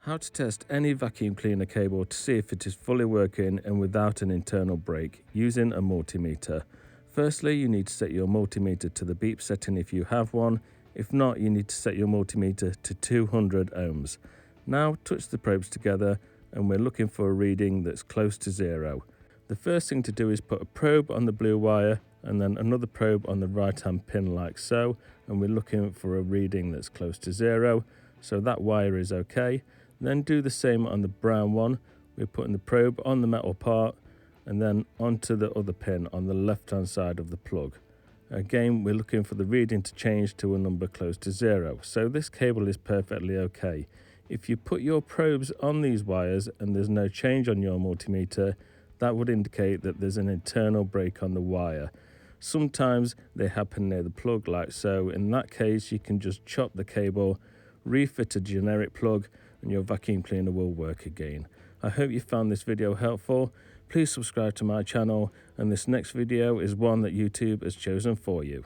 How to test any vacuum cleaner cable to see if it is fully working and without an internal break using a multimeter. Firstly, you need to set your multimeter to the beep setting if you have one. If not, you need to set your multimeter to 200 ohms. Now touch the probes together and we're looking for a reading that's close to zero. The first thing to do is put a probe on the blue wire and then another probe on the right hand pin like so, and we're looking for a reading that's close to zero, so that wire is okay. Then do the same on the brown one. We're putting the probe on the metal part and then onto the other pin on the left hand side of the plug. Again, we're looking for the reading to change to a number close to zero, so this cable is perfectly okay. If you put your probes on these wires and there's no change on your multimeter, that would indicate that there's an internal break on the wire. Sometimes they happen near the plug like so. In that case, you can just chop the cable, refit a generic plug, and your vacuum cleaner will work again. I hope you found this video helpful. Please subscribe to my channel, and this next video is one that YouTube has chosen for you.